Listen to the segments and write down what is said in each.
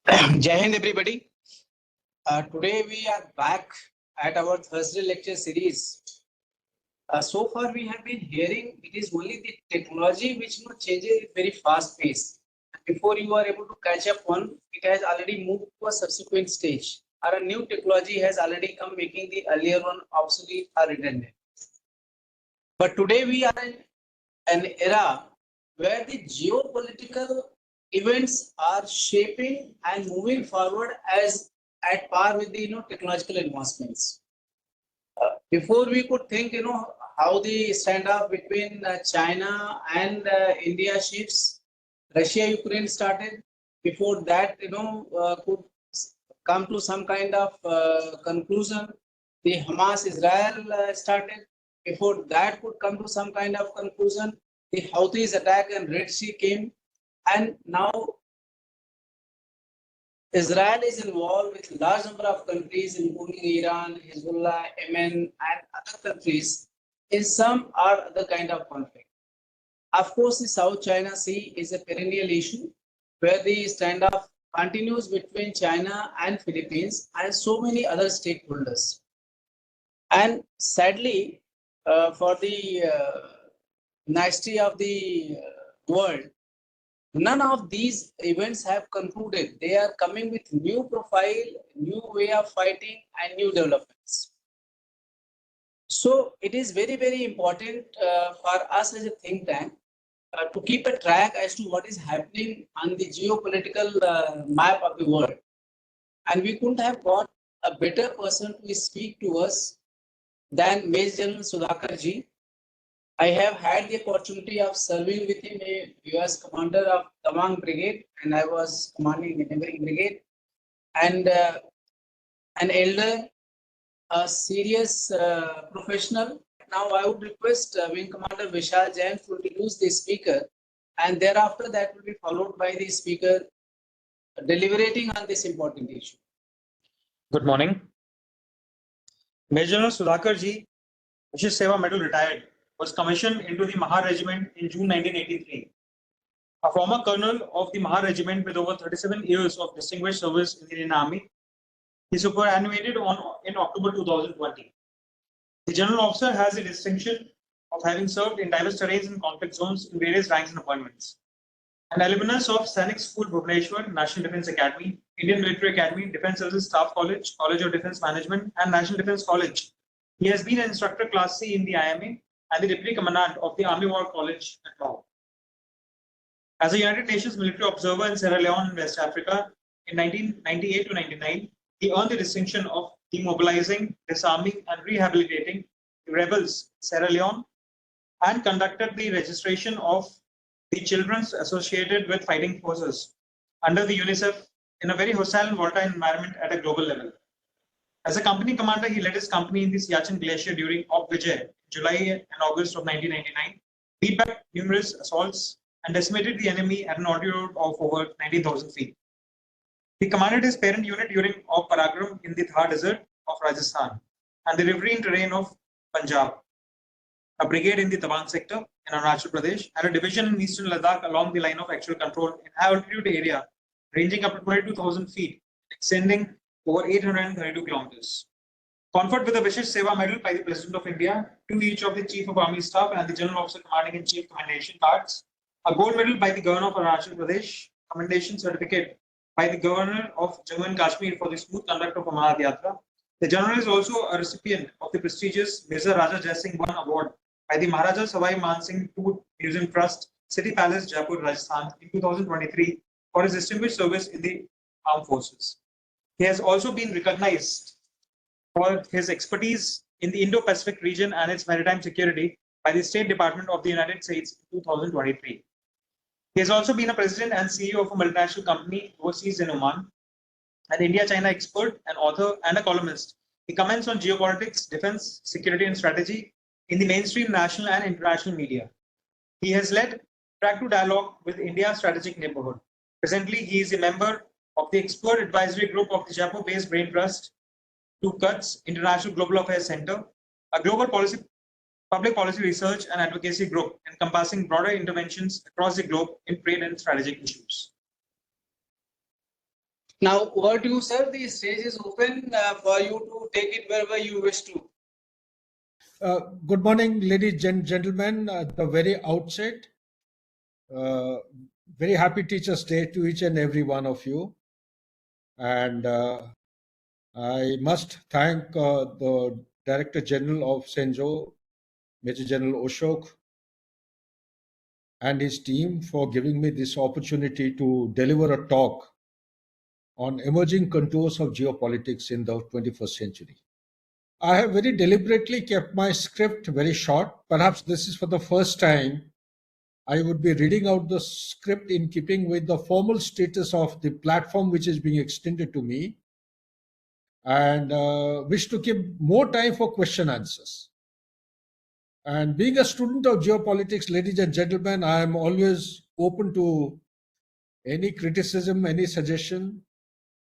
Jai Hind, everybody. Today we are back at our Thursday lecture series. So far we have been hearing it is only the technology which changes at very fast pace. Before you are able to catch up on, it has already moved to a subsequent stage. Or a new technology has already come, making the earlier one obsolete or redundant. But today we are in an era where the geopolitical events are shaping and moving forward as at par with the technological advancements. Before we could think how the standoff between China and India shifts, Russia-Ukraine started. Before that, could come to some kind of conclusion. The Hamas-Israel started. Before that could come to some kind of conclusion. The Houthis attack and Red Sea came, and now Israel is involved with large number of countries, including Iran, Hezbollah, Yemen, and other countries in some or other kind of conflict. Of course, the South China Sea is a perennial issue where the standoff continues between China and Philippines and so many other stakeholders. And sadly, for the nicety of the world, none of these events have concluded. They are coming with new profile, new way of fighting, and new developments. So it is very, very important for us as a think tank to keep a track as to what is happening on the geopolitical map of the world. And we couldn't have got a better person to speak to us than Maj Gen Sudhakar Jee. I have had the opportunity of serving with him, a US commander of Tawang Brigade, and I was commanding the Emerging Brigade, and an elder, a serious professional. Now I would request Wing Commander Maj Gen to introduce the speaker, and thereafter that will be followed by the speaker deliberating on this important issue. Good morning. Maj Gen Sudhakar Jee, Vishesh Seva Medal retired, was commissioned into the Maha Regiment in June 1983. A former colonel of the Maha Regiment with over 37 years of distinguished service in the Indian Army, he superannuated in October 2020. The general officer has the distinction of having served in diverse terrains and conflict zones in various ranks and appointments. An alumnus of Sainik School, Bhubaneswar, National Defence Academy, Indian Military Academy, Defence Services Staff College, College of Defence Management, and National Defence College. He has been an instructor Class C in the IMA and the Deputy Commandant of the Army War College at Lahore. As a United Nations military observer in Sierra Leone and West Africa in 1998 to 99, he earned the distinction of demobilizing, disarming, and rehabilitating the rebels in Sierra Leone and conducted the registration of the children associated with fighting forces under the UNICEF in a very hostile and volatile environment at a global level. As a company commander, he led his company in the Siachen Glacier during Op Vijay, July and August of 1999, beat back numerous assaults, and decimated the enemy at an altitude of over 19,000 feet. He commanded his parent unit during Op Paragram in the Thar Desert of Rajasthan and the riverine terrain of Punjab, a brigade in the Tawang sector in Arunachal Pradesh, and a division in eastern Ladakh along the line of actual control in high altitude area ranging up to 22,000 feet, extending over 832 kilometers. Conferred with the Vishesh Seva Medal by the President of India, to each of the Chief of Army Staff and the General Officer Commanding in Chief Commendation cards, a gold medal by the Governor of Arunachal Pradesh, commendation certificate by the Governor of Jammu and Kashmir for the smooth conduct of Amarat Yatra. The General is also a recipient of the prestigious Mirza Raja Jai Singh I Award by the Maharaja Savai Man Singh II Museum Trust, City Palace, Jaipur, Rajasthan in 2023 for his distinguished service in the armed forces. He has also been recognized for his expertise in the Indo-Pacific region and its maritime security by the State Department of the United States in 2023. He has also been a president and CEO of a multinational company overseas in Oman, an India-China expert, an author, and a columnist. He comments on geopolitics, defense, security, and strategy in the mainstream national and international media. He has led Track to Dialogue with India's Strategic Neighborhood. Presently, he is a member of the expert advisory group of the Jaipur-based Brain Trust to CUTS International Global Affairs Center, a global public policy research and advocacy group encompassing broader interventions across the globe in trade and strategic issues. Now, over to you, sir. The stage is open for you to take it wherever you wish to. Good morning, ladies and gentlemen. At the very outset, very happy Teachers' Day to each and every one of you. And I must thank the Director General of CENJOWS, Major General Ashok, and his team for giving me this opportunity to deliver a talk on emerging contours of geopolitics in the 21st century. I have very deliberately kept my script very short. Perhaps this is for the first time I would be reading out the script in keeping with the formal status of the platform which is being extended to me, and wish to keep more time for question answers. And being a student of geopolitics, ladies and gentlemen, I am always open to any criticism, any suggestion.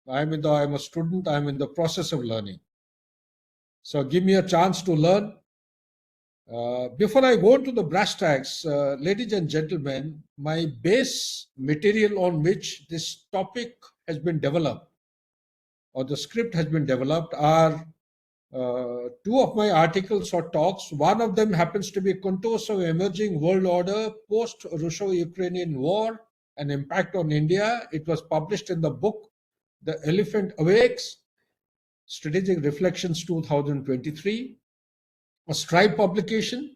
I'm a student, I'm in the process of learning. So give me a chance to learn. Before I go into the brass tacks, ladies and gentlemen, my base material on which this topic has been developed, or the script has been developed, are two of my articles or talks. One of them happens to be Contours of Emerging World Order Post-Russo-Ukrainian War, an Impact on India. It was published in the book The Elephant Awakes, Strategic Reflections 2023, a Stripe publication.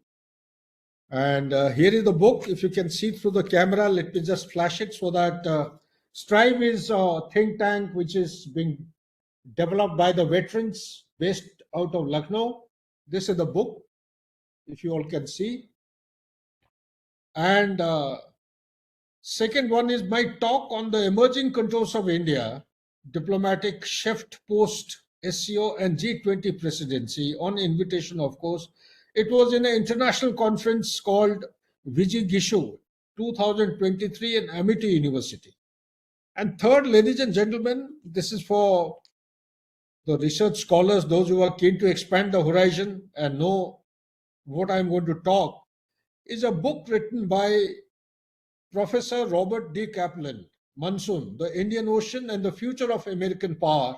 And here is the book. If you can see through the camera, let me just flash it so that Stripe is a think tank which is being developed by the veterans based out of Lucknow. This is the book, if you all can see. And second one is my talk on the emerging contours of India, diplomatic shift post SCO and G20 presidency, on invitation, of course. It was in an international conference called Vijigishu 2023 in Amity University. And third, ladies and gentlemen, this is for the research scholars, those who are keen to expand the horizon and know what I'm going to talk, is a book written by Professor Robert D. Kaplan, Monsoon, The Indian Ocean and the Future of American Power.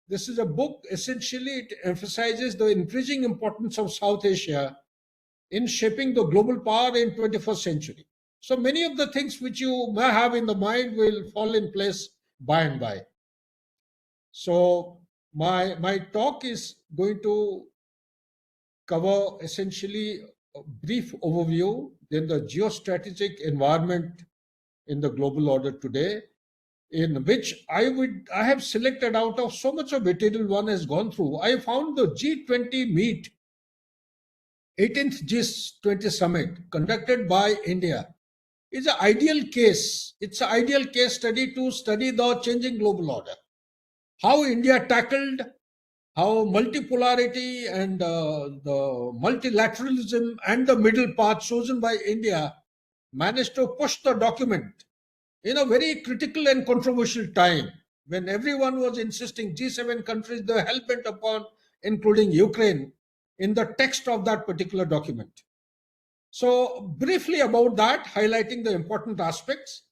This is a book, essentially, it emphasizes the increasing importance of South Asia in shaping the global power in 21st century. So many of the things which you may have in the mind will fall in place by and by. So my talk is going to cover essentially a brief overview, then the geostrategic environment in the global order today, in which I have selected out of so much of material one has gone through. I found the G20 meet, 18th G20 summit conducted by India is an ideal case. It's an ideal case study to study the changing global order. How India tackled, how multipolarity and the multilateralism and the middle path chosen by India managed to push the document in a very critical and controversial time when everyone was insisting, G7 countries, they were hell-bent upon including Ukraine in the text of that particular document. So briefly about that, highlighting the important aspects.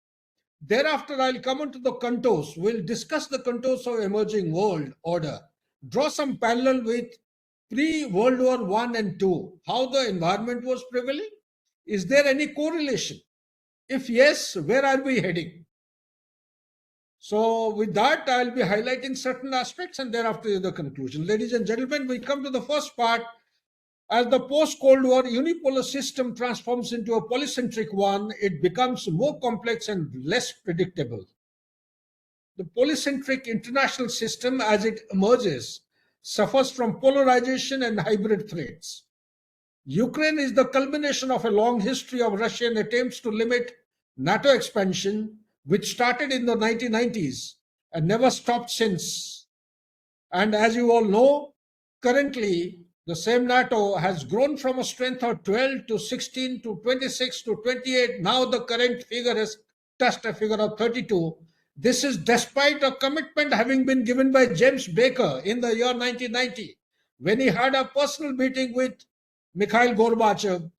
Thereafter, I'll come on to the contours. We'll discuss the contours of emerging world order, draw some parallel with pre-World War I and II, how the environment was prevailing. Is there any correlation? If yes, where are we heading? So with that, I'll be highlighting certain aspects and thereafter the conclusion. Ladies and gentlemen, we come to the first part. As the post-Cold War unipolar system transforms into a polycentric one, it becomes more complex and less predictable. The polycentric international system, as it emerges, suffers from polarization and hybrid threats. Ukraine is the culmination of a long history of Russian attempts to limit NATO expansion, which started in the 1990s and never stopped since. And as you all know, currently, the same NATO has grown from a strength of 12 to 16 to 26 to 28. Now the current figure has touched a figure of 32. This is despite a commitment having been given by James Baker in the year 1990, when he had a personal meeting with Mikhail Gorbachev,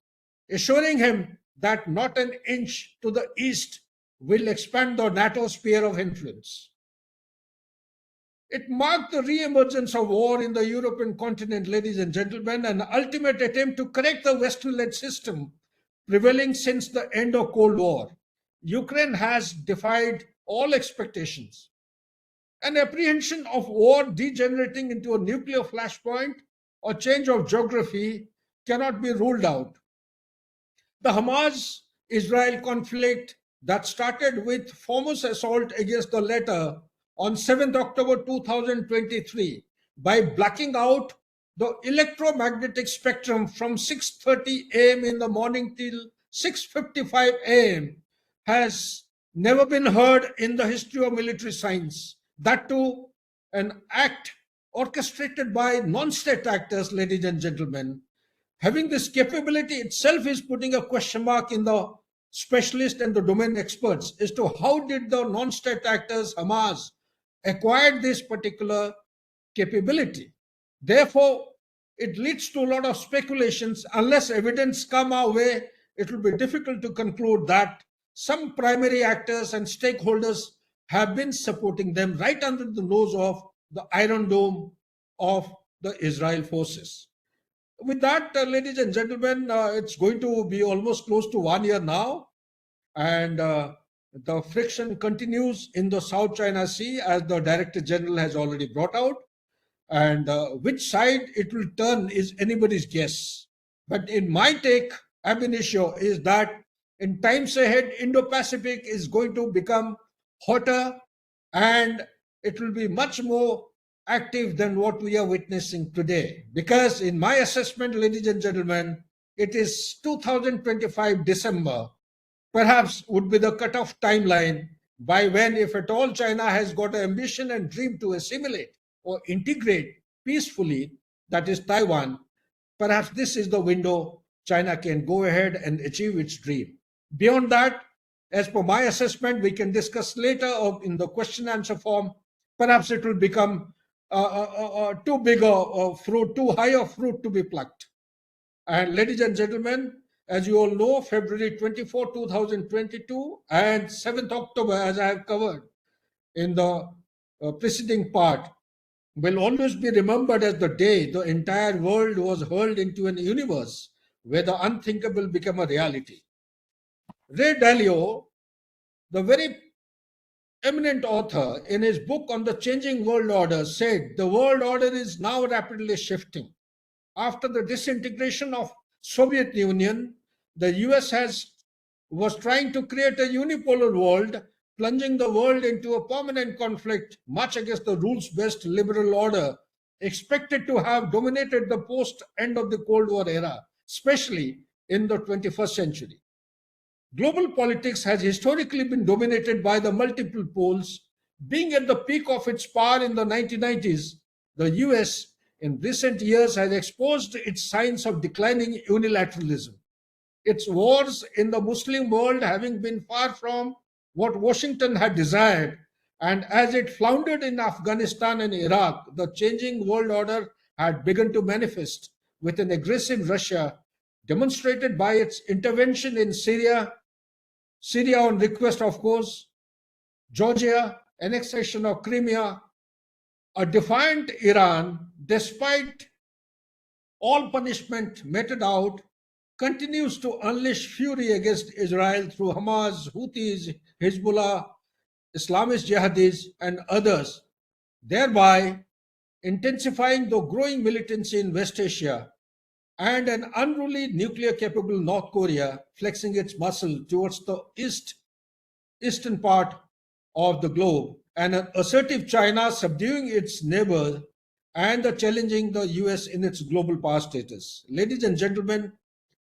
assuring him that not an inch to the east will expand the NATO sphere of influence. It marked the re-emergence of war in the European continent, ladies and gentlemen, an ultimate attempt to correct the Western-led system prevailing since the end of Cold War. Ukraine has defied all expectations. An apprehension of war degenerating into a nuclear flashpoint or change of geography cannot be ruled out. The Hamas-Israel conflict that started with Foremost assault against the latter on 7th October 2023 by blacking out the electromagnetic spectrum from 6:30 a.m. in the morning till 6:55 a.m. has never been heard in the history of military science. That too, an act orchestrated by non-state actors, ladies and gentlemen. Having this capability itself is putting a question mark in the specialists and the domain experts as to how did the non-state actors, Hamas, acquired this particular capability. Therefore, it leads to a lot of speculations. Unless evidence come our way, it will be difficult to conclude that some primary actors and stakeholders have been supporting them right under the nose of the Iron Dome of the Israel forces. With that, ladies and gentlemen, it's going to be almost close to 1 year now, and the friction continues in the South China Sea, as the Director General has already brought out, and which side it will turn is anybody's guess. But in my take, ab initio, is that in times ahead, Indo-Pacific is going to become hotter, and it will be much more active than what we are witnessing today. Because in my assessment, ladies and gentlemen, it is 2025 December, perhaps would be the cutoff timeline by when, if at all, China has got an ambition and dream to assimilate or integrate peacefully, that is Taiwan. Perhaps this is the window China can go ahead and achieve its dream. Beyond that, as per my assessment, we can discuss later or in the question answer form. Perhaps it will become too big a fruit, too high a fruit to be plucked. And ladies and gentlemen, as you all know, February 24, 2022 and 7th October, as I have covered in the preceding part, will always be remembered as the day the entire world was hurled into an universe where the unthinkable became a reality. Ray Dalio, the very eminent author, in his book on the changing world order, said the world order is now rapidly shifting. After the disintegration of Soviet Union, the US was trying to create a unipolar world, plunging the world into a permanent conflict, much against the rules-based liberal order expected to have dominated the post-end of the Cold War era, especially in the 21st century. Global politics has historically been dominated by the multiple poles. Being at the peak of its power in the 1990s, the US in recent years has exposed its signs of declining unilateralism. Its wars in the Muslim world having been far from what Washington had desired, and as it floundered in Afghanistan and Iraq, the changing world order had begun to manifest with an aggressive Russia, demonstrated by its intervention in Syria on request, of course, Georgia, annexation of Crimea, a defiant Iran, despite all punishment meted out, continues to unleash fury against Israel through Hamas, Houthis, Hezbollah, Islamist jihadis, and others, thereby intensifying the growing militancy in West Asia, and an unruly nuclear-capable North Korea flexing its muscle towards the eastern part of the globe, and an assertive China subduing its neighbor and challenging the US in its global power status. Ladies and gentlemen,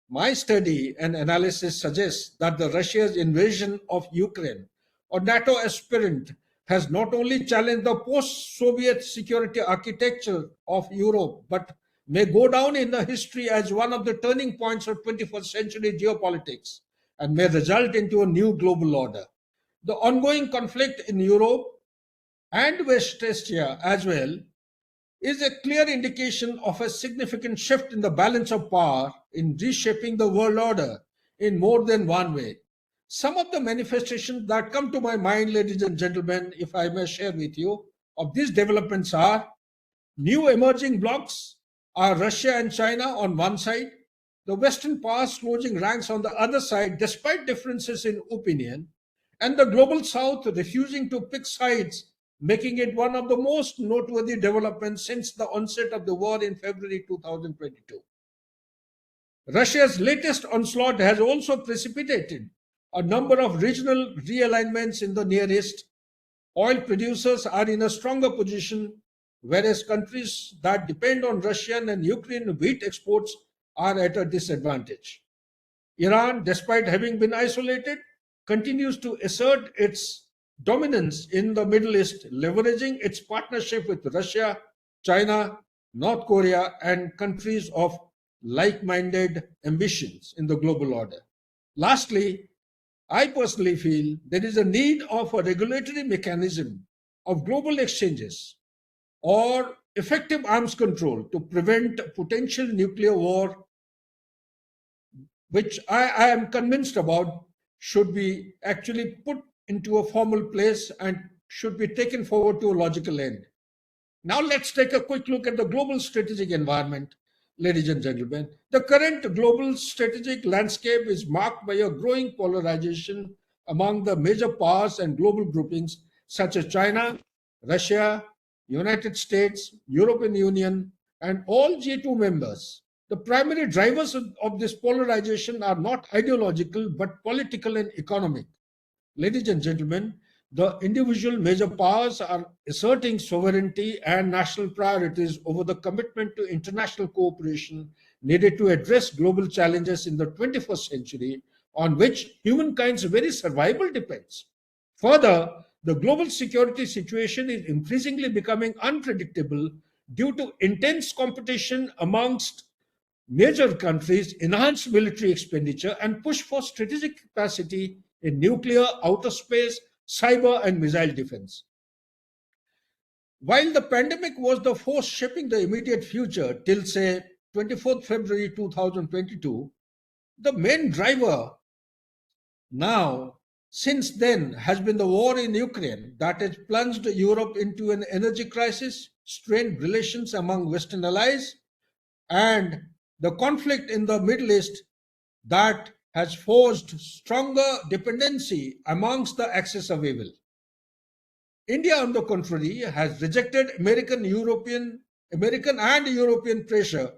my study and analysis suggests that the Russia's invasion of Ukraine, or NATO aspirant, has not only challenged the post-Soviet security architecture of Europe, but may go down in the history as one of the turning points of 21st century geopolitics and may result into a new global order. The ongoing conflict in Europe and West Asia as well is a clear indication of a significant shift in the balance of power in reshaping the world order in more than one way. Some of the manifestations that come to my mind, ladies and gentlemen, if I may share with you, of these developments are: new emerging blocs are Russia and China on one side, the Western powers closing ranks on the other side despite differences in opinion, and the global South refusing to pick sides, making it one of the most noteworthy developments since the onset of the war in February 2022. Russia's latest onslaught has also precipitated a number of regional realignments in the Near East. Oil producers are in a stronger position, whereas countries that depend on Russian and Ukrainian wheat exports are at a disadvantage. Iran, despite having been isolated, continues to assert its dominance in the Middle East, leveraging its partnership with Russia, China, North Korea, and countries of like-minded ambitions in the global order. Lastly, I personally feel there is a need of a regulatory mechanism of global exchanges or effective arms control to prevent potential nuclear war, which I am convinced about should be actually put into a formal place and should be taken forward to a logical end. Now let's take a quick look at the global strategic environment, ladies and gentlemen. The current global strategic landscape is marked by a growing polarization among the major powers and global groupings such as China, Russia, United States, European Union, and all G2 members. The primary drivers of this polarization are not ideological but political and economic. Ladies and gentlemen, the individual major powers are asserting sovereignty and national priorities over the commitment to international cooperation needed to address global challenges in the 21st century, on which humankind's very survival depends. Further, the global security situation is increasingly becoming unpredictable due to intense competition amongst major countries, enhanced military expenditure, and push for strategic capacity in nuclear, outer space, cyber, and missile defense. While the pandemic was the force shaping the immediate future till, say, 24th February 2022, the main driver now since then has been the war in Ukraine that has plunged Europe into an energy crisis, strained relations among Western allies, and the conflict in the Middle East that has forged stronger dependency amongst the axis of evil. India, on the contrary, has rejected American and European pressure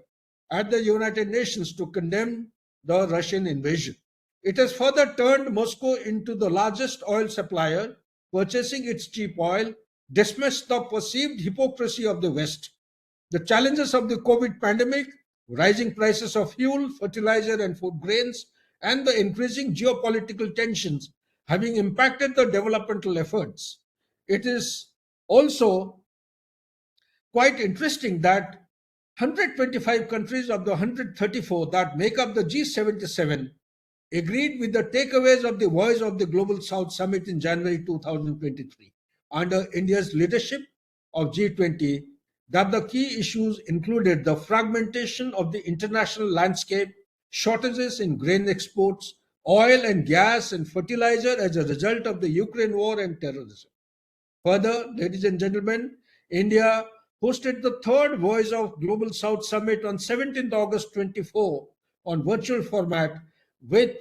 at the United Nations to condemn the Russian invasion. It has further turned Moscow into the largest oil supplier, purchasing its cheap oil, dismissed the perceived hypocrisy of the West. The challenges of the COVID pandemic, rising prices of fuel, fertilizer, and food grains, and the increasing geopolitical tensions having impacted the developmental efforts. It is also quite interesting that 125 countries of the 134 that make up the G77 agreed with the takeaways of the Voice of the Global South Summit in January 2023 under India's leadership of G20 that the key issues included the fragmentation of the international landscape, shortages in grain exports, oil and gas and fertilizer as a result of the Ukraine war and terrorism. Further, ladies and gentlemen, India hosted the third Voice of Global South Summit on 17th August 24 on virtual format with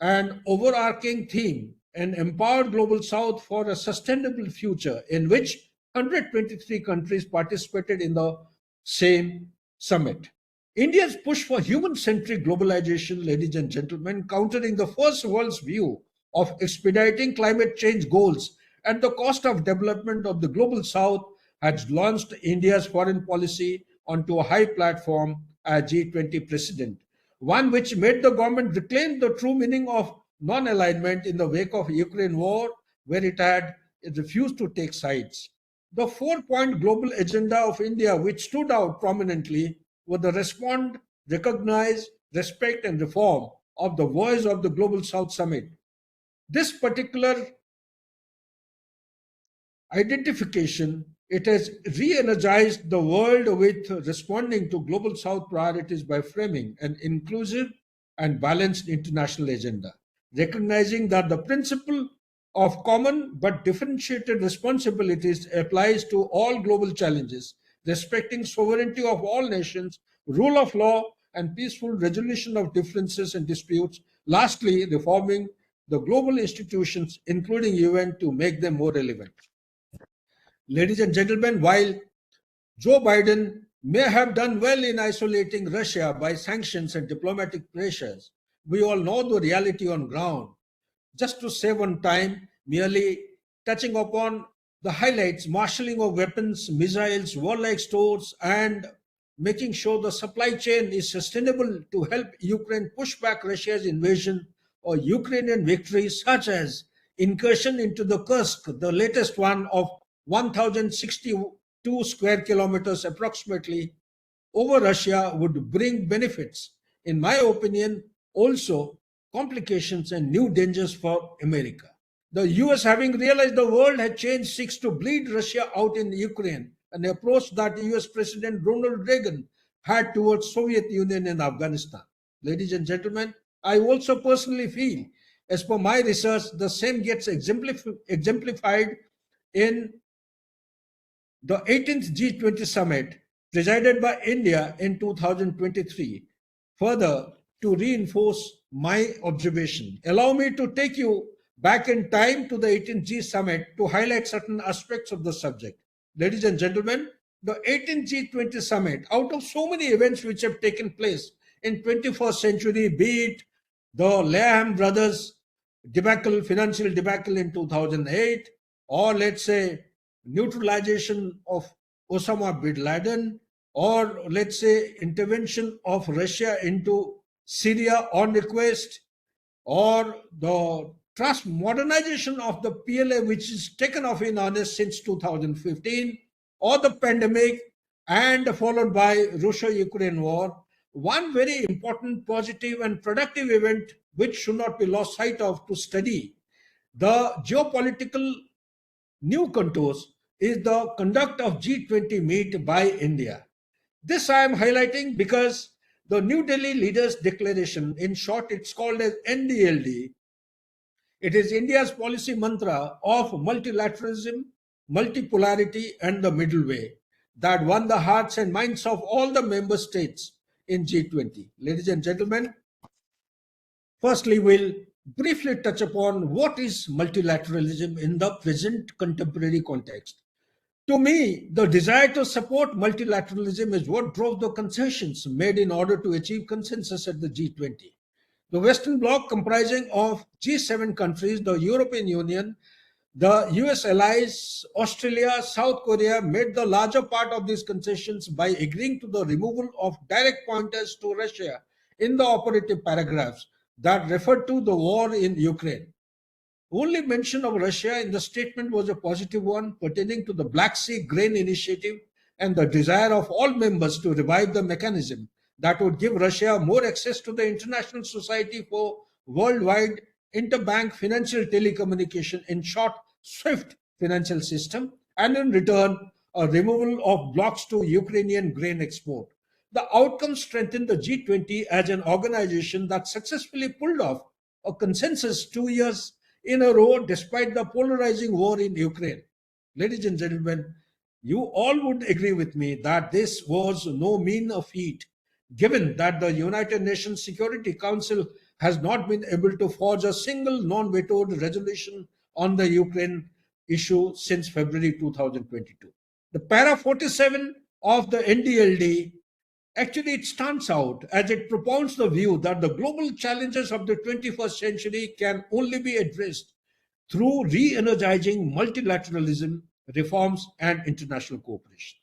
an overarching theme, an empowered global South for a sustainable future, in which 123 countries participated in the same summit. India's push for human-centric globalization, ladies and gentlemen, countering the first world's view of expediting climate change goals at the cost of development of the global South, has launched India's foreign policy onto a high platform as G20 president, one which made the government reclaim the true meaning of non-alignment in the wake of Ukraine war, where it refused to take sides. The four-point global agenda of India, which stood out prominently, were the respond, recognize, respect, and reform of the Voice of the Global South Summit. This particular identification, it has re-energized the world with responding to Global South priorities by framing an inclusive and balanced international agenda, recognizing that the principle of common but differentiated responsibilities applies to all global challenges, respecting sovereignty of all nations, rule of law, and peaceful resolution of differences and disputes. Lastly, reforming the global institutions, including UN, to make them more relevant. Ladies and gentlemen, while Joe Biden may have done well in isolating Russia by sanctions and diplomatic pressures, we all know the reality on ground. Just to save on time, merely touching upon the highlights: marshalling of weapons, missiles, warlike stores, and making sure the supply chain is sustainable to help Ukraine push back Russia's invasion, or Ukrainian victories such as incursion into the Kursk, the latest one of 1,062 square kilometers approximately, over Russia would bring benefits. In my opinion, also complications and new dangers for America. The US, having realized the world had changed, seeks to bleed Russia out in Ukraine, an approach that US President Ronald Reagan had towards Soviet Union in Afghanistan. Ladies and gentlemen, I also personally feel, as per my research, the same gets exemplified in the 18th G20 summit presided by India in 2023. Further, to reinforce my observation, allow me to take you back in time to the 18th G summit to highlight certain aspects of the subject. Ladies and gentlemen, the 18th G20 summit, out of so many events which have taken place in 21st century, be it the Lehman Brothers debacle, financial debacle in 2008, or let's say neutralization of Osama bin Laden, or let's say intervention of Russia into Syria on request, or the trust modernization of the PLA, which is taken off in earnest since 2015, or the pandemic, and followed by Russia-Ukraine war. One very important, positive, and productive event which should not be lost sight of to study the geopolitical new contours is the conduct of G20 meet by India. This I am highlighting because the New Delhi Leaders Declaration, in short, it's called as NDLD. It is India's policy mantra of multilateralism, multipolarity, and the middle way that won the hearts and minds of all the member states in G20. Ladies and gentlemen, firstly, we'll briefly touch upon what is multilateralism in the present contemporary context. To me, the desire to support multilateralism is what drove the concessions made in order to achieve consensus at the G20. The Western Bloc, comprising of G7 countries, the European Union, the US allies, Australia, South Korea, made the larger part of these concessions by agreeing to the removal of direct pointers to Russia in the operative paragraphs that referred to the war in Ukraine. Only mention of Russia in the statement was a positive one pertaining to the Black Sea Grain Initiative and the desire of all members to revive the mechanism that would give Russia more access to the international society for worldwide interbank financial telecommunication, in short, SWIFT financial system, and in return, a removal of blocks to Ukrainian grain export. The outcome strengthened the G20 as an organization that successfully pulled off a consensus 2 years in a row despite the polarizing war in Ukraine. Ladies and gentlemen, you all would agree with me that this was no mean feat, given that the United Nations Security Council has not been able to forge a single non-vetoed resolution on the Ukraine issue since February 2022. The para 47 of the NDLD, actually, it stands out as it propounds the view that the global challenges of the 21st century can only be addressed through re-energizing multilateralism, reforms, and international cooperation.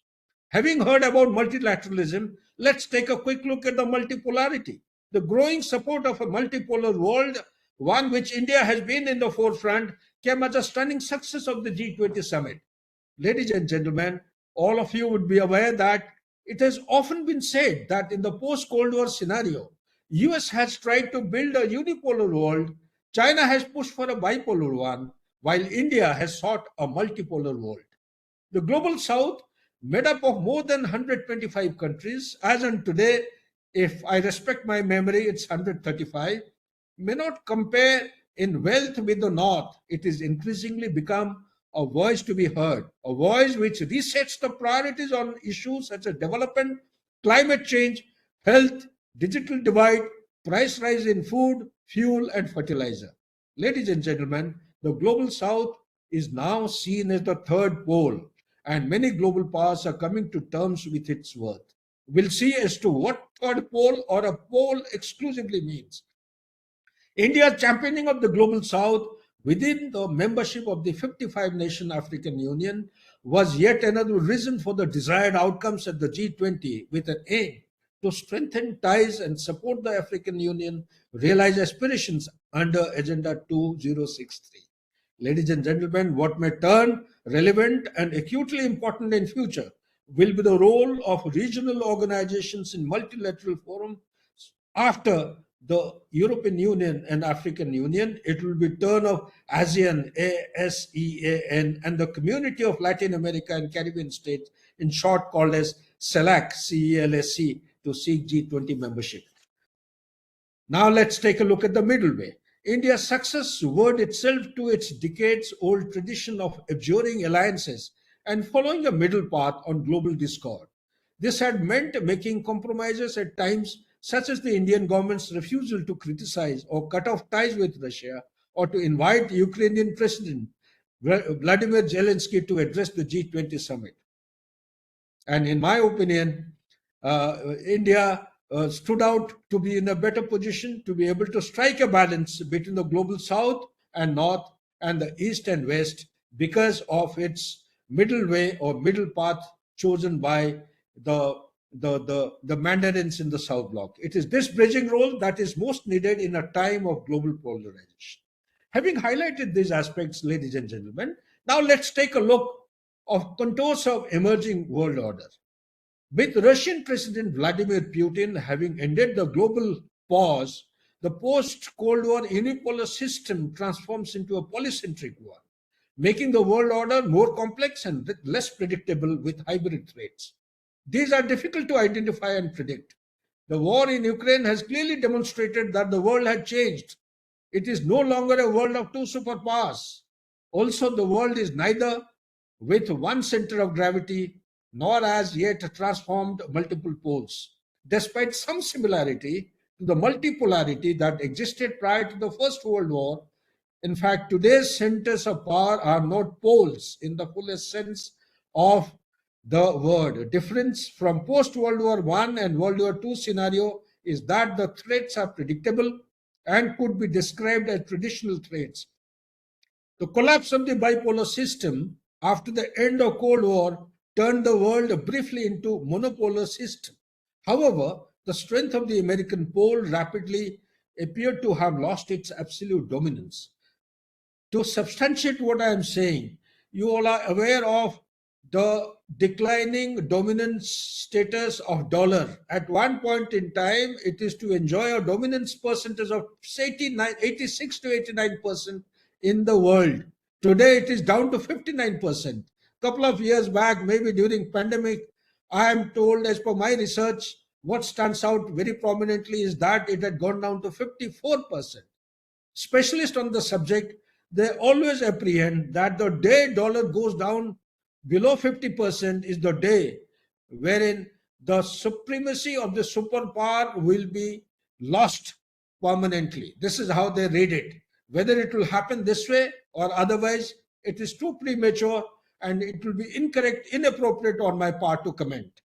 Having heard about multilateralism, let's take a quick look at the multipolarity. The growing support of a multipolar world, one which India has been in the forefront, came as a stunning success of the G20 summit. Ladies and gentlemen, all of you would be aware that it has often been said that in the post-Cold War scenario, US has tried to build a unipolar world, China has pushed for a bipolar one, while India has sought a multipolar world. The global south, made up of more than 125 countries, as on today, if I respect my memory, it's 135, may not compare in wealth with the North, it is increasingly become a voice to be heard, a voice which resets the priorities on issues such as development, climate change, health, digital divide, price rise in food, fuel, and fertilizer. Ladies and gentlemen, the global South is now seen as the third pole, and many global powers are coming to terms with its worth. We'll see as to what third pole or a pole exclusively means. India's championing of the global South within the membership of the 55 nation African Union was yet another reason for the desired outcomes at the G20, with an aim to strengthen ties and support the African Union realize aspirations under Agenda 2063. Ladies and gentlemen, what may turn relevant and acutely important in future will be the role of regional organizations in multilateral forums after the European Union and African Union. It will be turn of ASEAN, ASEAN, and the Community of Latin America and Caribbean States, in short called as CELAC, CELAC, to seek G20 membership. Now let's take a look at the middle way. India's success owed itself to its decades-old tradition of abjuring alliances and following a middle path on global discord. This had meant making compromises at times, such as the Indian government's refusal to criticize or cut off ties with Russia, or to invite Ukrainian President Vladimir Zelensky to address the G20 summit. And in my opinion, India stood out to be in a better position to be able to strike a balance between the global South and North and the East and West because of its middle way or middle path chosen by the mandarins in the South Bloc. It is this bridging role that is most needed in a time of global polarization. Having highlighted these aspects, ladies and gentlemen, now let's take a look of contours of emerging world order. With Russian President Vladimir Putin having ended the global pause, the post-Cold War unipolar system transforms into a polycentric one, making the world order more complex and less predictable with hybrid threats. These are difficult to identify and predict. The war in Ukraine has clearly demonstrated that the world had changed. It is no longer a world of two superpowers. Also, the world is neither with one center of gravity nor as yet transformed multiple poles, despite some similarity to the multipolarity that existed prior to the First World War. In fact, today's centers of power are not poles in the fullest sense of the word. A difference from post-World War I and World War II scenario is that the threats are predictable and could be described as traditional threats. The collapse of the bipolar system after the end of Cold War turned the world briefly into monopolar system. However, the strength of the American pole rapidly appeared to have lost its absolute dominance. To substantiate what I am saying, you all are aware of the declining dominance status of dollar. At one point in time, it is to enjoy a dominance percentage of 86 to 89% in the world. Today, it is down to 59%. Couple of years back, maybe during pandemic, I am told, as per my research, what stands out very prominently is that it had gone down to 54%. Specialists on the subject, they always apprehend that the day dollar goes down below 50% is the day wherein the supremacy of the superpower will be lost permanently. This is how they read it. Whether it will happen this way or otherwise, it is too premature and it will be incorrect, inappropriate on my part to comment.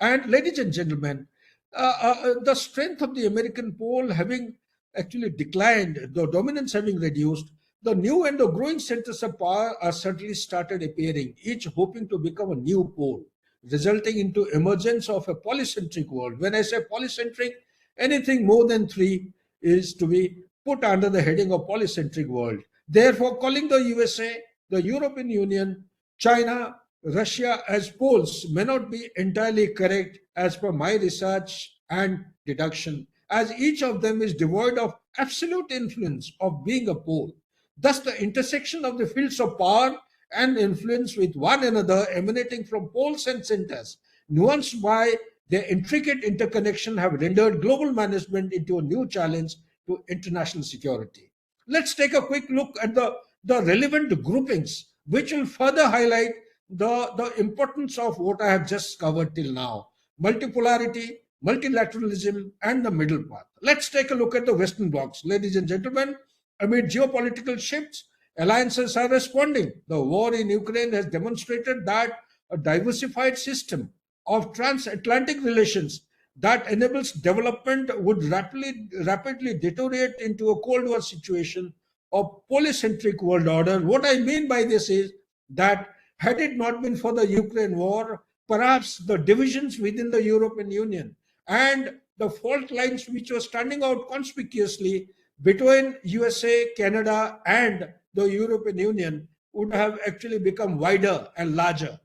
And ladies and gentlemen, the strength of the American pole having actually declined, the dominance having reduced, the new and the growing centers of power are certainly started appearing, each hoping to become a new pole, resulting into emergence of a polycentric world. When I say polycentric, anything more than three is to be put under the heading of polycentric world. Therefore, calling the USA, the European Union, China, Russia as poles may not be entirely correct as per my research and deduction, as each of them is devoid of absolute influence of being a pole. Thus, the intersection of the fields of power and influence with one another emanating from poles and centers, nuanced by their intricate interconnection, have rendered global management into a new challenge to international security. Let's take a quick look at the relevant groupings, which will further highlight the importance of what I have just covered till now: multipolarity, multilateralism, and the middle path. Let's take a look at the Western blocs. Ladies and gentlemen, amid geopolitical shifts, alliances are responding. The war in Ukraine has demonstrated that a diversified system of transatlantic relations that enables development would rapidly deteriorate into a Cold War situation of polycentric world order. What I mean by this is that had it not been for the Ukraine war, perhaps the divisions within the European Union and the fault lines which were standing out conspicuously between USA, Canada, and the European Union would have actually become wider and larger.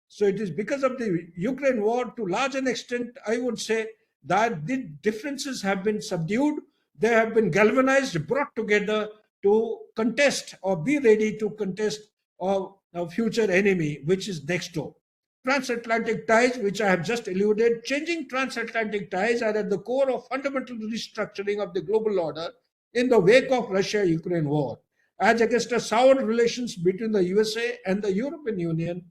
So it is because of the Ukraine war, to large an extent, I would say that the differences have been subdued. They have been galvanized, brought together to contest or be ready to contest a future enemy, which is next door. Transatlantic ties, which I have just alluded, changing transatlantic ties are at the core of fundamental restructuring of the global order in the wake of Russia-Ukraine war. As against a soured relations between the USA and the European Union,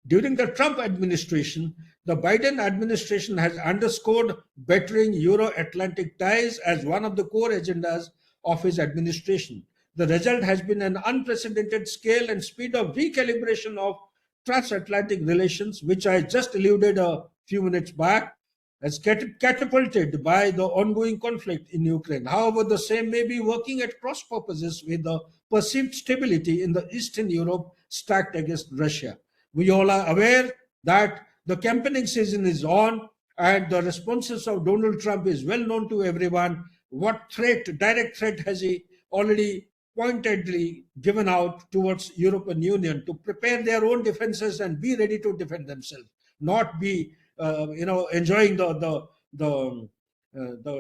during the Trump administration, the Biden administration has underscored bettering Euro-Atlantic ties as one of the core agendas of his administration. The result has been an unprecedented scale and speed of recalibration of transatlantic relations, which I just alluded a few minutes back, as catapulted by the ongoing conflict in Ukraine. However, the same may be working at cross purposes with the perceived stability in the Eastern Europe stacked against Russia. We all are aware that the campaigning season is on, and the responses of Donald Trump is well known to everyone. What direct threat has he already pointedly given out towards European Union to prepare their own defenses and be ready to defend themselves, not be enjoying the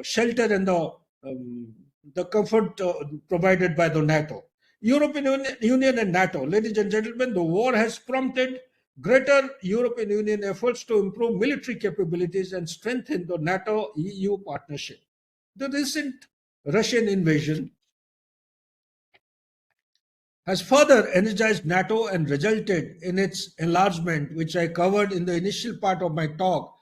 shelter and the comfort provided by the NATO. European Union and NATO. Ladies and gentlemen, the war has prompted greater European Union efforts to improve military capabilities and strengthen the NATO-EU partnership. The recent Russian invasion has further energized NATO and resulted in its enlargement, which I covered in the initial part of my talk,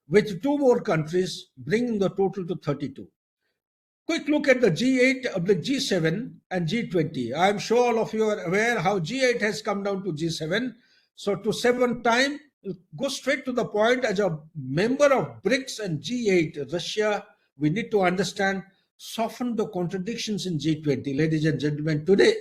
with 2 more countries, bringing the total to 32. Quick look at the G8 of the G7 and G20. I am sure all of you are aware how G8 has come down to G7. So to save on time, go straight to the point. As a member of BRICS and G8, Russia, we need to understand, soften the contradictions in G20. Ladies and gentlemen, today,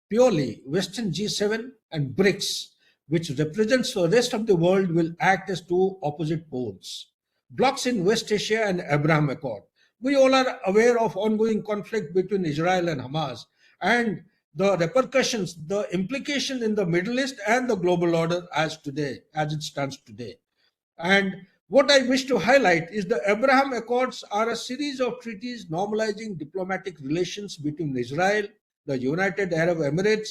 purely Western G7 and BRICS, which represents the rest of the world, will act as 2 opposite poles. Blocs in West Asia and Abraham Accord. We all are aware of ongoing conflict between Israel and Hamas and the repercussions, the implication in the Middle East and the global order as it stands today. And what I wish to highlight is the Abraham Accords are a series of treaties normalizing diplomatic relations between Israel, the United Arab Emirates,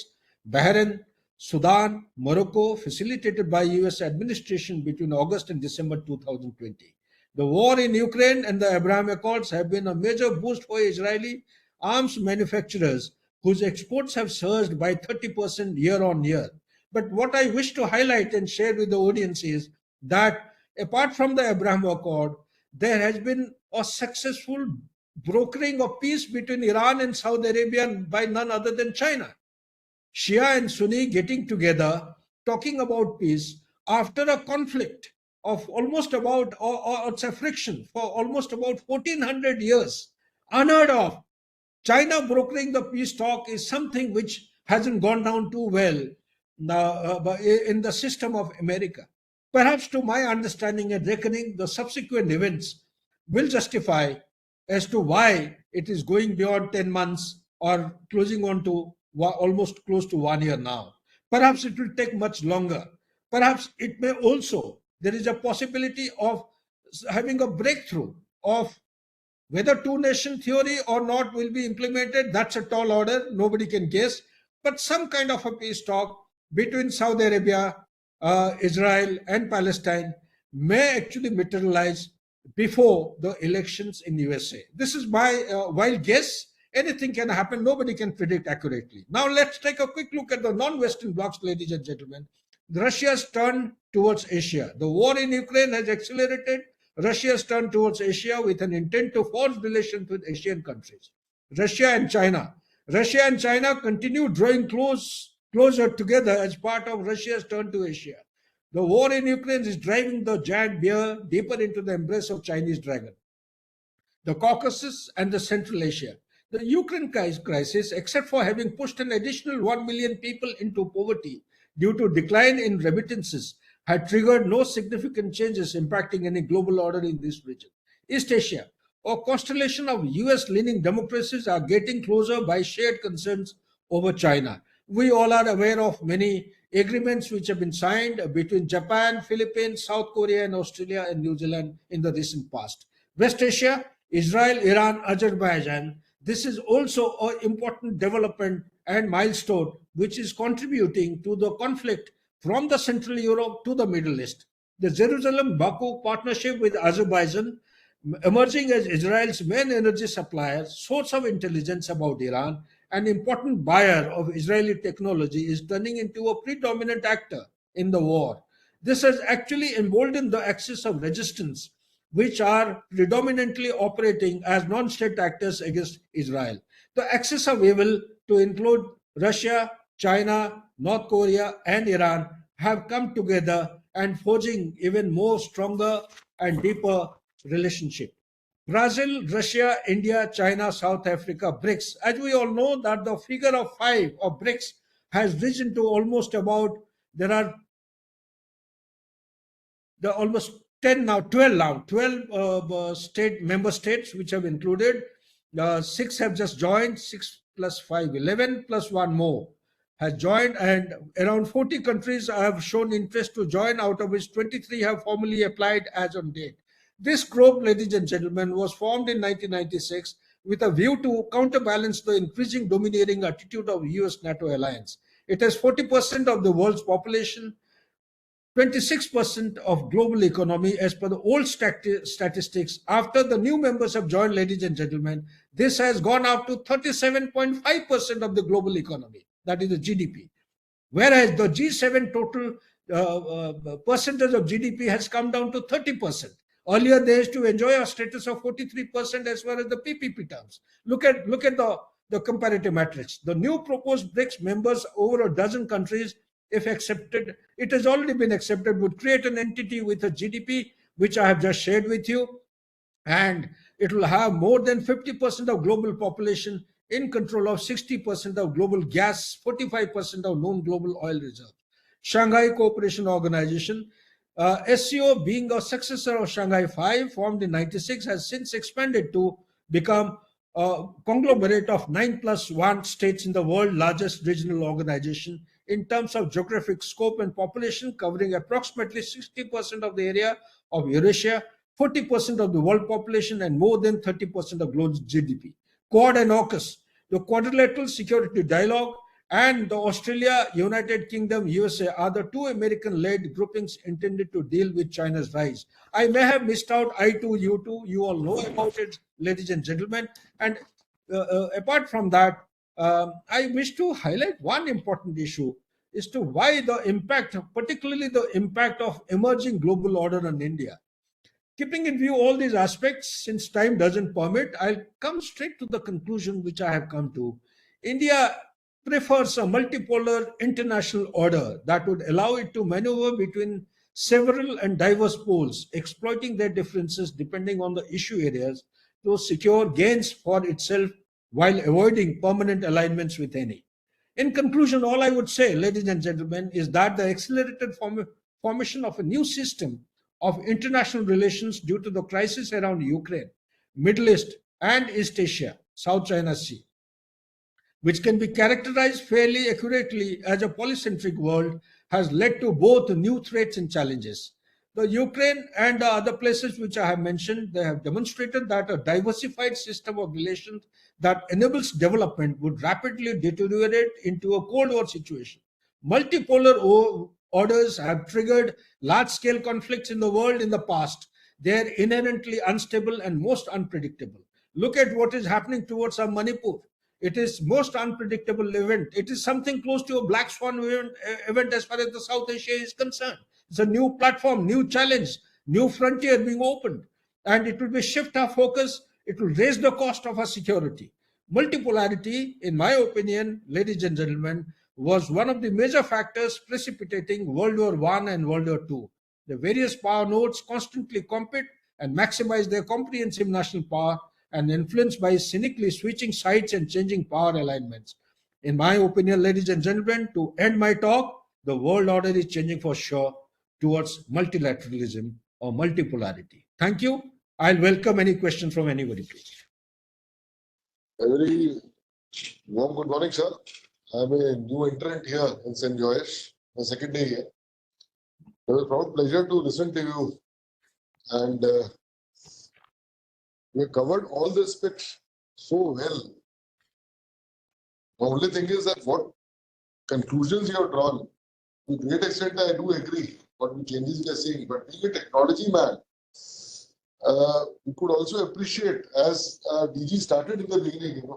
Bahrain, Sudan, Morocco, facilitated by US administration between August and December 2020. The war in Ukraine and the Abraham Accords have been a major boost for Israeli arms manufacturers, whose exports have surged by 30% year on year. But what I wish to highlight and share with the audience is that apart from the Abraham Accord, there has been a successful brokering of peace between Iran and Saudi Arabia by none other than China. Shia and Sunni getting together, talking about peace after a conflict of almost about, or it's a friction for almost about 1400 years, unheard of. China brokering the peace talk is something which hasn't gone down too well in the system of America. Perhaps to my understanding and reckoning, the subsequent events will justify as to why it is going beyond 10 months or closing on to almost close to 1 year now. Perhaps it will take much longer. Perhaps it may also, there is a possibility of having a breakthrough of whether 2-nation theory or not will be implemented. That's a tall order. Nobody can guess. But some kind of a peace talk between Saudi Arabia, Israel and Palestine may actually materialize before the elections in USA. This is my wild guess. anything can happen. Nobody can predict accurately. Now let's take a quick look at the non-Western blocs, ladies and gentlemen. Russia's turn towards Asia. The war in Ukraine has accelerated Russia's turn towards Asia with an intent to forge relations with Asian countries. Russia and China. Russia and China continue drawing closer together as part of Russia's turn to Asia. The war in Ukraine is driving the giant bear deeper into the embrace of Chinese dragon. The Caucasus and the Central Asia. The Ukraine crisis, except for having pushed an additional 1 million people into poverty due to decline in remittances, had triggered no significant changes impacting any global order in this region. East Asia, a constellation of US-leaning democracies, are getting closer by shared concerns over China. We all are aware of many agreements which have been signed between Japan, Philippines, South Korea, and Australia and New Zealand in the recent past. West Asia, Israel, Iran, Azerbaijan. This is also an important development and milestone which is contributing to the conflict from the Central Europe to the Middle East. The Jerusalem-Baku partnership with Azerbaijan, emerging as Israel's main energy supplier, source of intelligence about Iran, an important buyer of Israeli technology, is turning into a predominant actor in the war. This has actually emboldened the axis of resistance, which are predominantly operating as non-state actors against Israel. The axis of evil, to include Russia, China, North Korea, and Iran, have come together and forging even more stronger and deeper relationship. Brazil, Russia, India, China, South Africa, BRICS. As we all know that the figure of 5 of BRICS has risen to almost about, there are almost 10 now, 12 now, 12 member states which have included. 6 have just joined, 6 plus 5, 11 plus 1 more has joined, and around 40 countries have shown interest to join, out of which 23 have formally applied as on date. This group, ladies and gentlemen, was formed in 1996 with a view to counterbalance the increasing domineering attitude of US-NATO alliance. It has 40% of the world's population, 26% of global economy as per the old statistics. After the new members have joined, ladies and gentlemen, this has gone up to 37.5% of the global economy, that is the GDP. Whereas the G7 total percentage of GDP has come down to 30%. Earlier, they used to enjoy a status of 43% as far as the PPP terms. Look at the comparative matrix. The new proposed BRICS members, over a dozen countries, if accepted, it has already been accepted, would create an entity with a GDP, which I have just shared with you, and it will have more than 50% of global population, in control of 60% of global gas, 45% of known global oil reserves. Shanghai Cooperation Organization, SCO, being a successor of Shanghai 5, formed in 96, has since expanded to become a conglomerate of 9+1 states in the world, largest regional organization in terms of geographic scope and population, covering approximately 60% of the area of Eurasia, 40% of the world population, and more than 30% of global GDP. Quad and AUKUS, the Quadrilateral Security Dialogue, and the Australia, United Kingdom, USA are the 2 American-led groupings intended to deal with China's rise. I may have missed out I2, U2. You all know about it, ladies and gentlemen. And apart from that, I wish to highlight one important issue as to why the impact, particularly the impact of emerging global order on India. Keeping in view all these aspects, since time doesn't permit, I'll come straight to the conclusion which I have come to. India prefers a multipolar international order that would allow it to maneuver between several and diverse poles, exploiting their differences depending on the issue areas to secure gains for itself while avoiding permanent alignments with any. In conclusion, all I would say, ladies and gentlemen, is that the accelerated formation of a new system of international relations due to the crisis around Ukraine, Middle East, and East Asia, South China Sea, which can be characterized fairly accurately as a polycentric world, has led to both new threats and challenges. The Ukraine and the other places which I have mentioned, they have demonstrated that a diversified system of relations that enables development would rapidly deteriorate into a Cold War situation. Multipolar orders have triggered large-scale conflicts in the world in the past. They are inherently unstable and most unpredictable. Look at what is happening towards our Manipur. It is most unpredictable event. It is something close to a black swan event as far as the South Asia is concerned. It's a new platform, new challenge, new frontier being opened. And it will be shift our focus. It will raise the cost of our security. Multipolarity, in my opinion, ladies and gentlemen, was one of the major factors precipitating World War I and World War II. The various power nodes constantly compete and maximize their comprehensive national power and influenced by cynically switching sides and changing power alignments. In my opinion, ladies and gentlemen, to end my talk, the world order is changing for sure towards multilateralism or multipolarity. Thank you. I'll welcome any question from anybody, please. A very warm good morning, sir. I'm a new entrant here in CENJOWS, my second day here. It was a proud pleasure to listen to you, and you covered all the aspects so well. The only thing is that what conclusions you have drawn, to a great extent I do agree what the changes you are seeing, but being a technology man, you could also appreciate, as DG started in the beginning,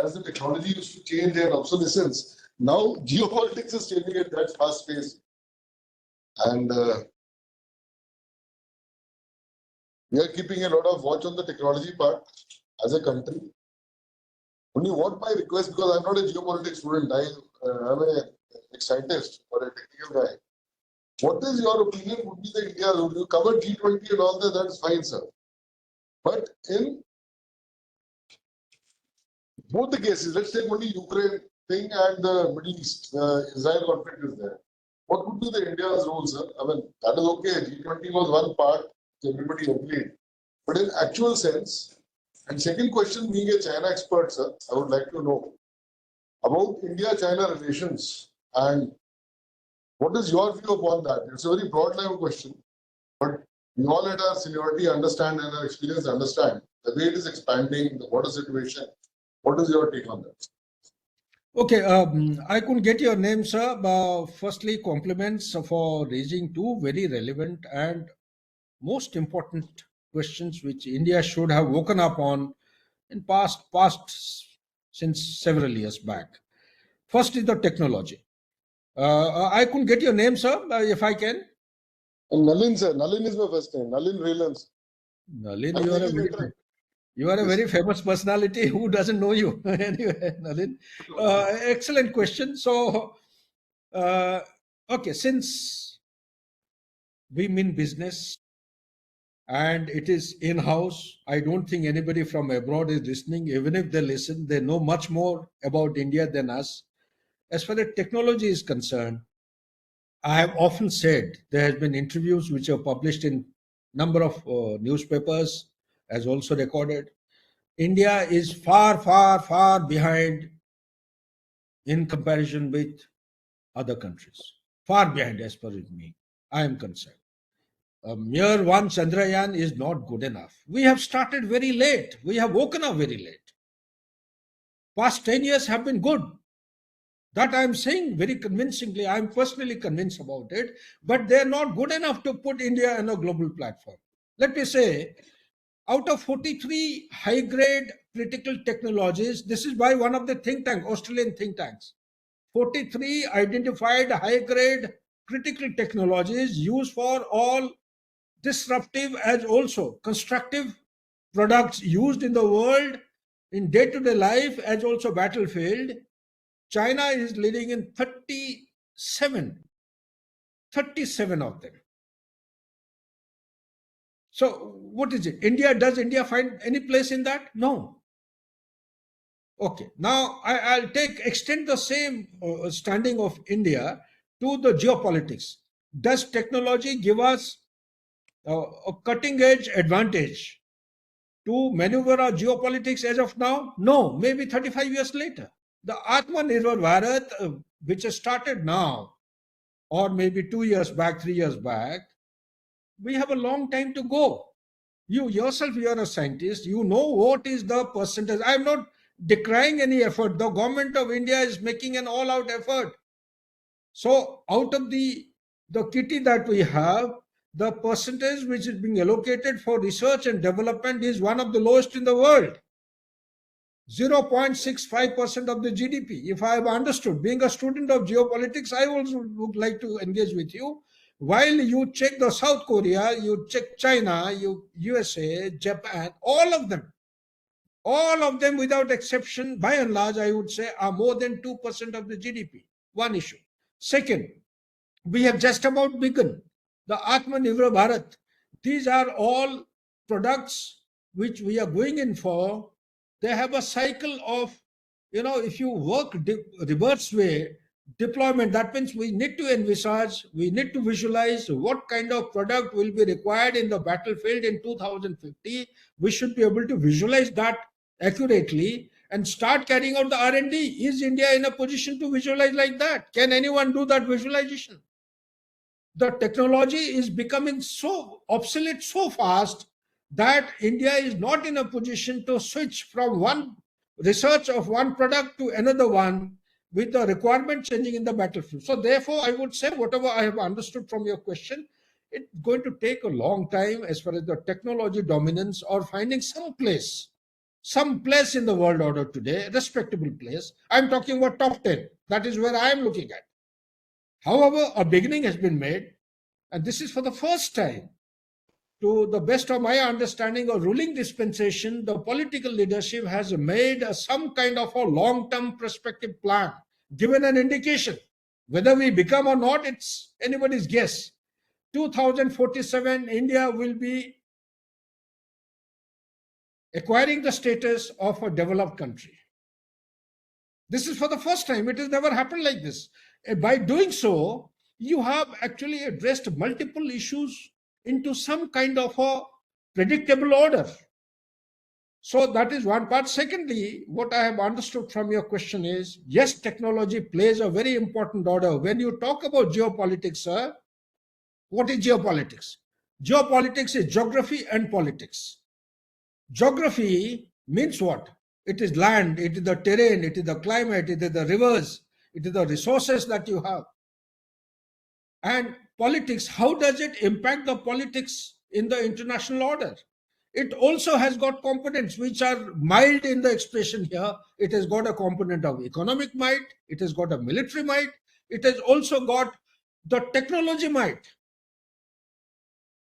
as the technology used to change and obsolescence, now geopolitics is changing at that fast pace. And we are keeping a lot of watch on the technology part as a country. Only what my request, because I'm not a geopolitics student, I'm a scientist or a technical guy. What is your opinion would be the India route? You covered G20 and all that, that's fine, sir. But in both the cases, let's take only Ukraine thing and the Middle East, the Israel conflict is there. What would be the India's role, sir? I mean, that is okay. G20 was one part, everybody agreed. But in actual sense, and second question, being a China expert, sir, I would like to know about India-China relations and what is your view upon that? It's a very broad level question, but we all at our seniority understand and our experience understand the way it is expanding, the water situation. What is your take on that? Okay, I couldn't get your name, sir. Firstly, compliments for raising two very relevant and most important questions which India should have woken up on in past since several years back. First is the technology. I couldn't get your name, sir, if I can. Nalin, sir. Nalin is my first name. Nalin Raylan. Nalin, you are a very famous personality. Who doesn't know you? Anyway, Nalin. Excellent question. So, okay, since we mean business and it is in-house, I don't think anybody from abroad is listening. Even if they listen, they know much more about India than us. As far as technology is concerned, I have often said there have been interviews which are published in number of newspapers, as also recorded. India is far, far, far behind in comparison with other countries. Far behind as far as me, I am concerned. A mere one Chandrayaan is not good enough. We have started very late. We have woken up very late. Past 10 years have been good. That I am saying very convincingly. I am personally convinced about it, but they are not good enough to put India on a global platform. Let me say, out of 43 high-grade critical technologies, this is by one of the think tank, Australian think tanks. 43 identified high-grade critical technologies used for all disruptive as also constructive products used in the world in day-to-day life as also battlefield. China is leading in 37 of them. So what is it? Does India find any place in that? No. Okay, now I'll extend the same standing of India to the geopolitics. Does technology give us a cutting edge advantage to maneuver our geopolitics as of now? No, maybe 35 years later. The Atmanirbhar Bharat, which has started now, or maybe 2 years back, 3 years back, we have a long time to go. You yourself, you are a scientist, you know what is the percentage. I am not decrying any effort. The government of India is making an all-out effort. So out of the kitty that we have, the percentage which is being allocated for research and development is one of the lowest in the world. 0.65% of the GDP. If I have understood, being a student of geopolitics, I also would like to engage with you. While you check the South Korea, you check China, USA, Japan, all of them without exception, by and large, I would say, are more than 2% of the GDP. One issue. Second, we have just about begun the Atmanirbhar Bharat. These are all products which we are going in for. They have a cycle of, if you work reverse way, deployment, that means we need to envisage, we need to visualize what kind of product will be required in the battlefield in 2050. We should be able to visualize that accurately and start carrying out the R&D. Is India in a position to visualize like that? Can anyone do that visualization? The technology is becoming so obsolete so fast that India is not in a position to switch from one research of one product to another one with the requirement changing in the battlefield. So therefore, I would say whatever I have understood from your question, it's going to take a long time as far as the technology dominance or finding some place in the world order today, respectable place. I'm talking about top 10. That is where I am looking at. However, a beginning has been made, and this is for the first time. To the best of my understanding of ruling dispensation, the political leadership has made some kind of a long-term perspective plan, given an indication. Whether we become or not, it's anybody's guess. 2047, India will be acquiring the status of a developed country. This is for the first time. It has never happened like this. By doing so, you have actually addressed multiple issues into some kind of a predictable order. So that is one part. Secondly, what I have understood from your question is, yes, technology plays a very important order. When you talk about geopolitics, sir, what is geopolitics? Geopolitics is geography and politics. Geography means what? It is land, it is the terrain, it is the climate, it is the rivers, it is the resources that you have. And politics, how does it impact the politics in the international order? It also has got components which are mild in the expression here. It has got a component of economic might, it has got a military might, it has also got the technology might.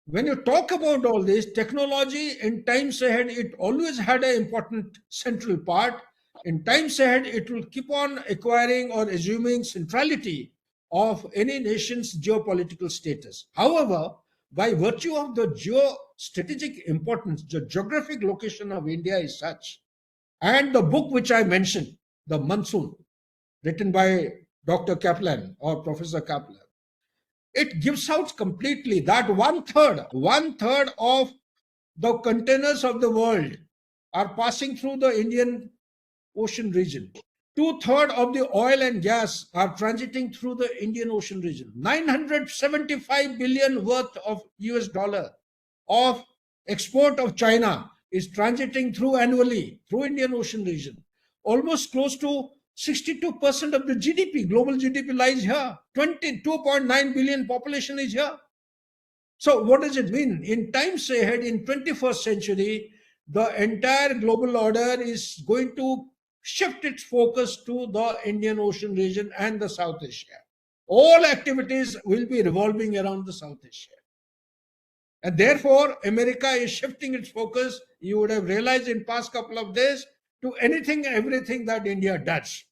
When you talk about all this, technology in times ahead, it always had an important central part. In times ahead, it will keep on acquiring or assuming centrality of any nation's geopolitical status. However, by virtue of the geostrategic importance, the geographic location of India is such, and the book which I mentioned, The Monsoon, written by Dr. Kaplan or Professor Kaplan, it gives out completely that one third of the containers of the world are passing through the Indian Ocean region. 2/3 of the oil and gas are transiting through the Indian Ocean region. 975 billion worth of US dollar of export of China is transiting through annually through Indian Ocean region. Almost close to 62% of the GDP, global GDP lies here. 22.9 billion population is here. So what does it mean? In times ahead, in 21st century, the entire global order is going to shift its focus to the Indian Ocean region and the South Asia. All activities will be revolving around the South Asia. And therefore, America is shifting its focus, you would have realized in past couple of days, to anything and everything that India does.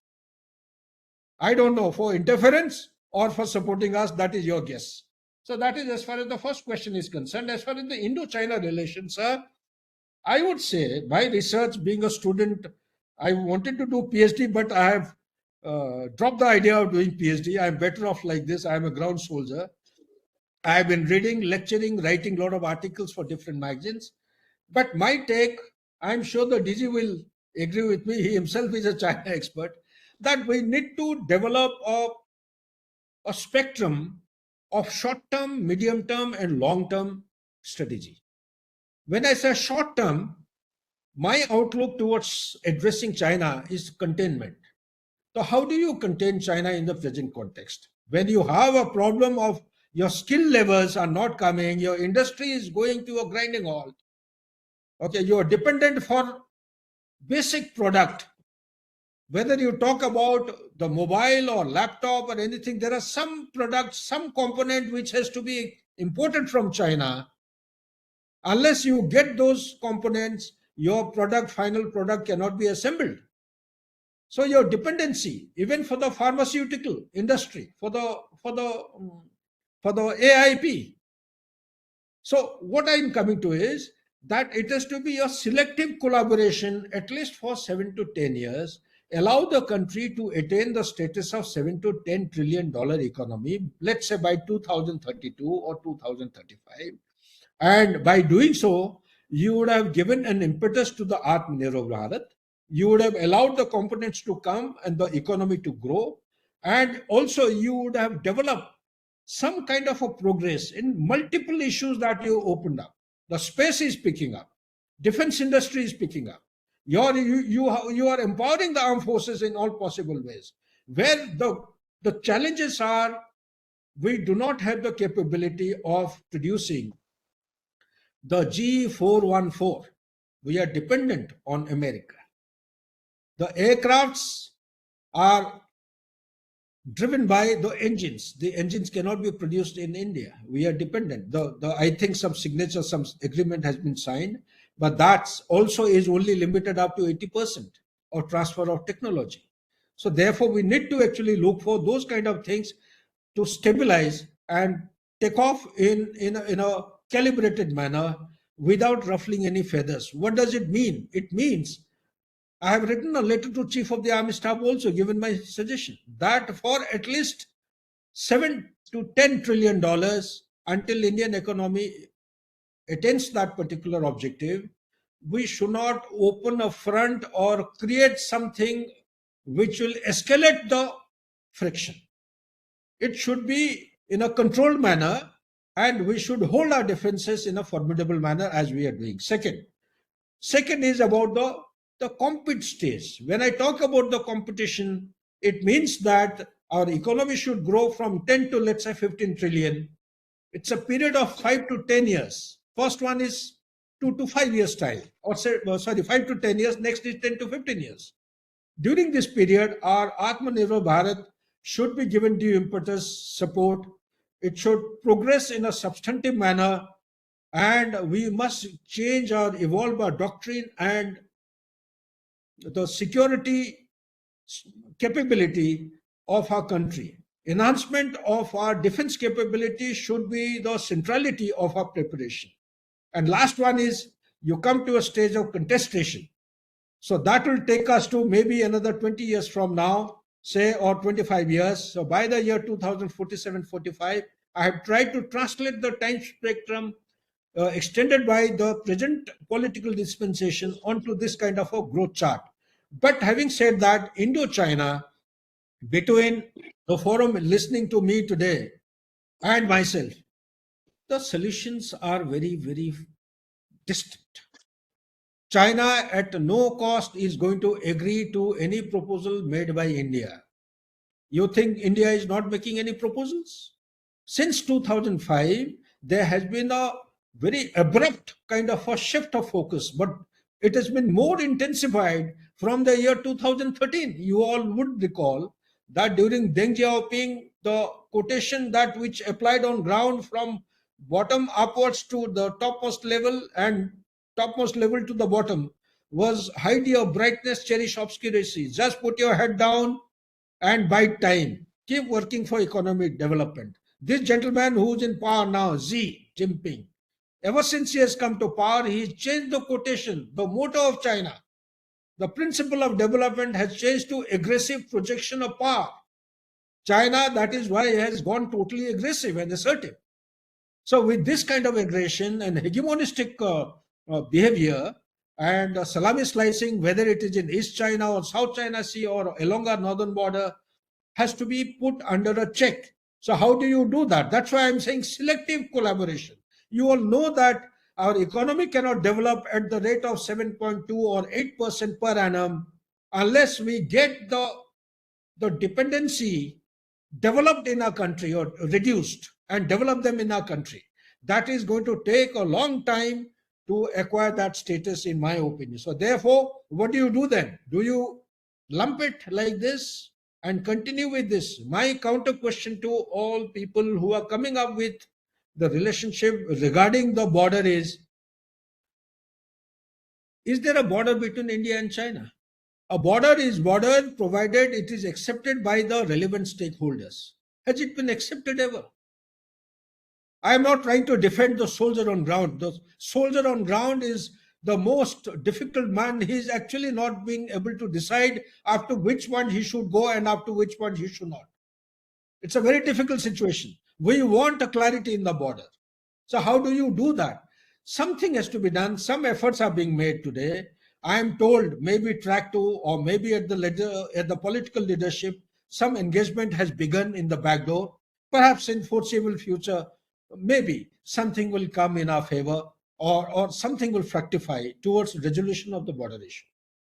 I don't know, for interference or for supporting us, that is your guess. So that is as far as the first question is concerned. As far as the Indo-China relations, sir, I would say, by research, being a student, I wanted to do PhD, but I have dropped the idea of doing PhD. I'm better off like this. I'm a ground soldier. I have been reading, lecturing, writing a lot of articles for different magazines. But my take, I'm sure the DG will agree with me, he himself is a China expert, that we need to develop a spectrum of short-term, medium-term, and long-term strategy. When I say short-term, my outlook towards addressing China is containment. So how do you contain China in the present context? When you have a problem of your skill levels are not coming, your industry is going to a grinding halt. Okay, you are dependent for basic product, whether you talk about the mobile or laptop or anything, there are some products, some component which has to be imported from China. Unless you get those components, your final product cannot be assembled. So your dependency, even for the pharmaceutical industry, for the AIP. So what I'm coming to is that it has to be a selective collaboration, at least for 7 to 10 years, allow the country to attain the status of $7 to $10 trillion economy, let's say by 2032 or 2035. And by doing so, you would have given an impetus to the Atmanirbhar Bharat. You would have allowed the components to come and the economy to grow. And also you would have developed some kind of a progress in multiple issues that you opened up. The space is picking up. Defense industry is picking up. You are empowering the armed forces in all possible ways. Where the challenges are, we do not have the capability of producing the G414. We are dependent on America. The aircrafts are driven by the engines. The engines cannot be produced in India. We are dependent. I think some agreement has been signed, but that also is only limited up to 80% of transfer of technology. So therefore, we need to actually look for those kind of things to stabilize and take off in a calibrated manner without ruffling any feathers. What does it mean? It means I have written a letter to Chief of the Army Staff also, given my suggestion that for at least $7 to $10 trillion until Indian economy attains that particular objective, we should not open a front or create something which will escalate the friction. It should be in a controlled manner, and we should hold our defenses in a formidable manner as we are doing. Second is about the compete stage. When I talk about the competition, it means that our economy should grow from 10 to, let's say, 15 trillion. It's a period of 5 to 10 years. First one is 2 to 5 years time, or 5 to 10 years. Next is 10 to 15 years. During this period, our Atmanirbhar Bharat should be given due impetus, support. It should progress in a substantive manner, and we must change or evolve our doctrine and the security capability of our country. Enhancement of our defense capability should be the centrality of our preparation. And last one is you come to a stage of contestation. So that will take us to maybe another 20 years from now, say, or 25 years. So by the year 2047-45, I have tried to translate the time spectrum extended by the present political dispensation onto this kind of a growth chart. But having said that, Indo-China, between the forum listening to me today and myself, the solutions are very, very distant. China at no cost is going to agree to any proposal made by India. You think India is not making any proposals? Since 2005, there has been a very abrupt kind of a shift of focus, but it has been more intensified from the year 2013. You all would recall that during Deng Xiaoping, the quotation that which applied on ground from bottom upwards to the topmost level and topmost level to the bottom was hide your brightness, cherish obscurity. Just put your head down and bide time. Keep working for economic development. This gentleman who's in power now, Xi Jinping, ever since he has come to power, he's changed the quotation, the motto of China. The principle of development has changed to aggressive projection of power. China, that is why it has gone totally aggressive and assertive. So with this kind of aggression and hegemonistic behavior and salami slicing, whether it is in East China or South China Sea or along our northern border, has to be put under a check. So how do you do that? That's why I'm saying selective collaboration. You all know that our economy cannot develop at the rate of 7.2 or 8% per annum unless we get the dependency developed in our country or reduced and develop them in our country. That is going to take a long time to acquire that status, in my opinion. So therefore, what do you do then? Do you lump it like this and continue with this? My counter question to all people who are coming up with the relationship regarding the border is there a border between India and China? A border is border provided it is accepted by the relevant stakeholders. Has it been accepted ever? I am not trying to defend the soldier on ground. The soldier on ground is the most difficult man. He is actually not being able to decide after which one he should go and after which one he should not. It's a very difficult situation. We want a clarity in the border. So how do you do that? Something has to be done. Some efforts are being made today. I am told maybe track 2 or maybe at the political leadership, some engagement has begun in the back door. Perhaps in foreseeable future, maybe something will come in our favor or something will fructify towards resolution of the border issue.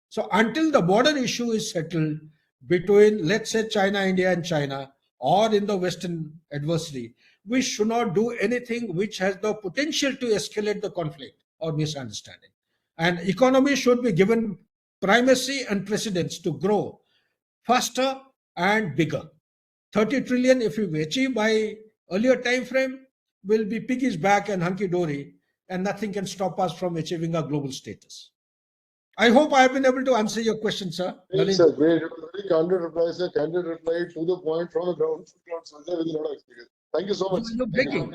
So until the border issue is settled between, let's say, China, India and China, or in the Western adversary, we should not do anything which has the potential to escalate the conflict or misunderstanding. And economy should be given primacy and precedence to grow faster and bigger. 30 trillion, if we achieve by earlier time frame, will be piggy's back and hunky-dory, and nothing can stop us from achieving our global status. I hope I have been able to answer your question, sir. Great, sir. Great. It was a very candid reply, sir. Candid reply to the point from the ground. With a lot of experience. Thank you so much. You're breaking.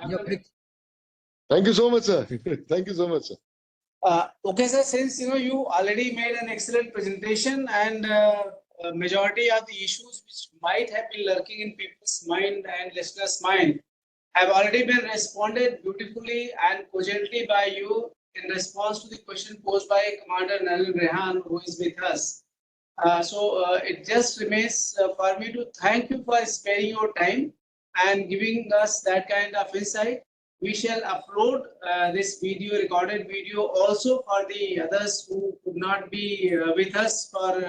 Thank you so much, sir. Thank you so much, sir. Okay, sir. Since you already made an excellent presentation and majority of the issues which might have been lurking in people's mind and listeners' mind have already been responded beautifully and cogently by you in response to the question posed by Commander Nalin Rehan, who is with us. So it just remains for me to thank you for sparing your time and giving us that kind of insight. We shall upload this video, recorded video, also for the others who could not be with us for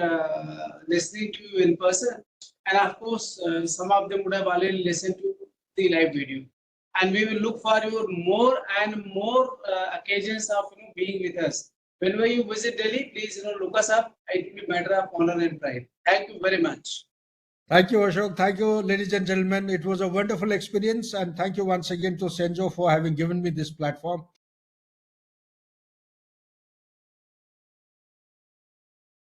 listening to you in person. And of course, some of them would have already listened to the live video. And we will look for your more and more occasions of being with us. Whenever you visit Delhi, please look us up. It will be a matter of honor and pride. Thank you very much. Thank you, Ashok. Thank you, ladies and gentlemen. It was a wonderful experience, and thank you once again to CENJOWS for having given me this platform.